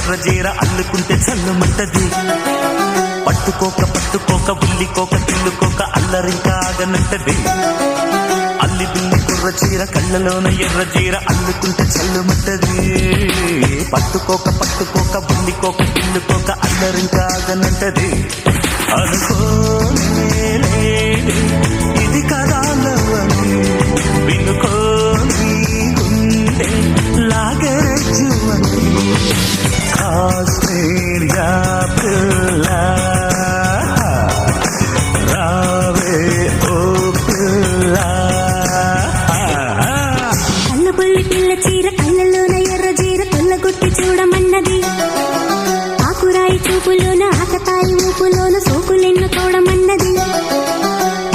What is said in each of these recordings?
ఎర్ర జీర అల్లుకుంటే చల్లుమంటది. పట్టుకోక పట్టుకోక ఉల్లికోక కిల్లుకోక అల్లరింకా ఆగనంటది. అల్లి బిల్లి కుర్ర చీర కళ్ళలోన ఎర్ర జీర అల్లుకుంటే చల్లుమంటది. పట్టుకోక పట్టుకోక ఉల్లికోక కిల్లుకోక అల్లరింకా ఆగనంటది. అనుకోలే ఇది కదాలవని వినుకోని ఉండే లాగరజ్జువని కాశ్మీర్ యాపిల్ల రావే ఓ పిల్ల. కళ్ళబొల్లి పిల్ల చీర కళ్ళలోన ఎర్ర జీర కొల్లగొట్టి చూడమన్నది. ఆకురాయి చూపులోన ఆకతాయి ఊపులోన సోకులెన్ను తోడమన్నది.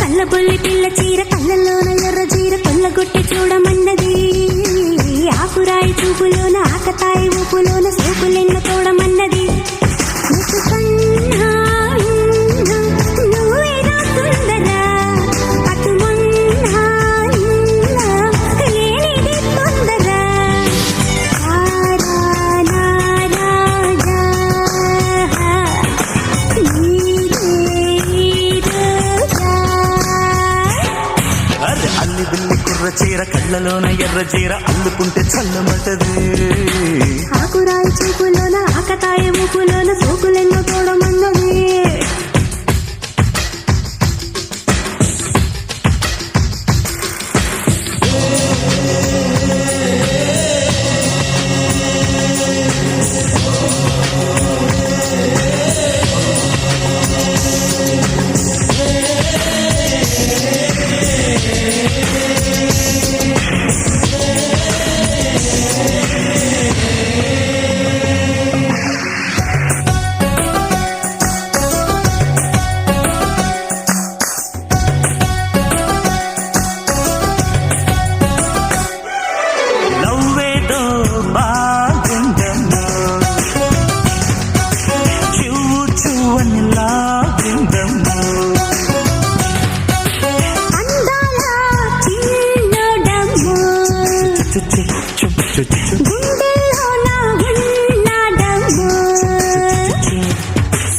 కళ్ళబొల్లి పిల్ల చీర కళ్ళలోన ఎర్ర జీర కొల్లగొట్టి చూడమన్నది. ఆకురాయి చూపులోన ఆకతాయి ఊపులోన సోకులెన్ను తోడమన్నది. అల్లి బిల్లి కుర్ర చీర కళ్ళలోన ఎర్ర చీర అల్లుకుంటే చల్లమంటది. ఆకురాయి చూపులోన ఆకతాయి ఊపులోన సోకులెన్నో తోడమన్నది.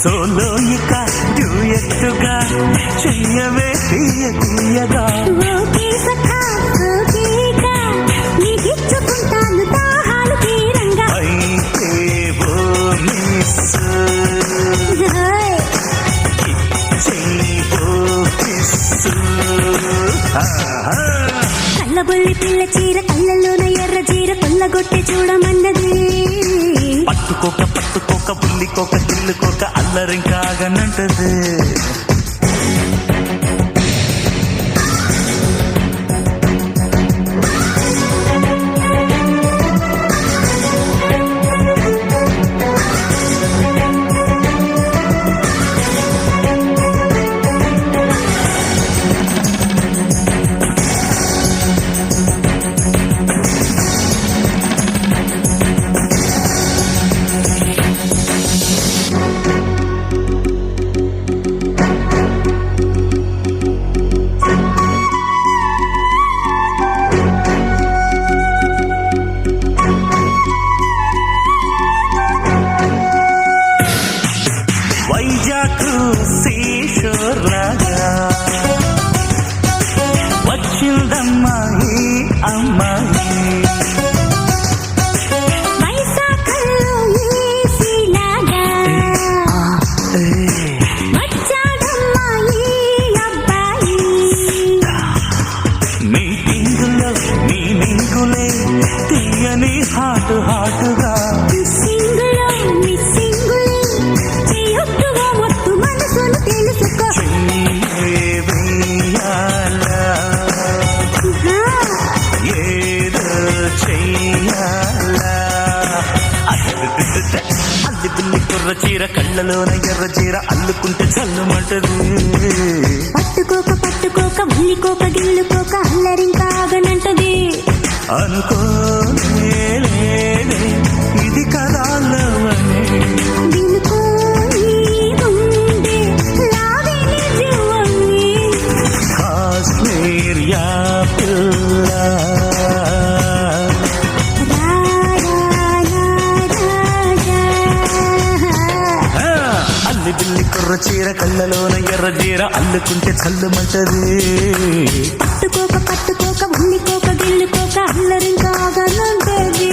సోలోయిక డ్యూయట్టుగా చెయ్యవే తీయగా అయితే ఓ మిస్ కళ్ళబొల్లి పిల్ల చీర కళ్ళలోన ఎర్ర చీర కొల్లగొట్టి చూడమన్నది. పట్టుకోక పట్టుకోక ఉల్లికోక కిల్లుకోక అల్లరింకా ఆగనంటది. వైజాగ్ శేషోర్లాగా వచ్చిందమ్మాయి అమ్మాయి. మీటింగులో నీ మింగులే తీయని హాటు హాటుగా అల్లి బిల్లి కుర్ర చీర కళ్ళలోన ఎర్ర చీర అల్లుకుంటే చల్లుమంటది. పట్టుకోక పట్టుకోక ఉల్లికోక గిల్లుకోక అల్లరింకా ఆగనంటది. అనుకోలే ఇది కదాలవని వినుకోని ఉండే లాగరజ్జువని కాశ్మీర్ యాపిల్ల రా రా రా రా అల్లి బిల్లి కుర్ర చీర కళ్ళలోన ఎర్ర చీర అల్లుకుంటే చల్లుమంటది పట్టుకోక పట్టుకోక ఉల్లికోక గిల్లుకోక అల్లరింకాగనుంటది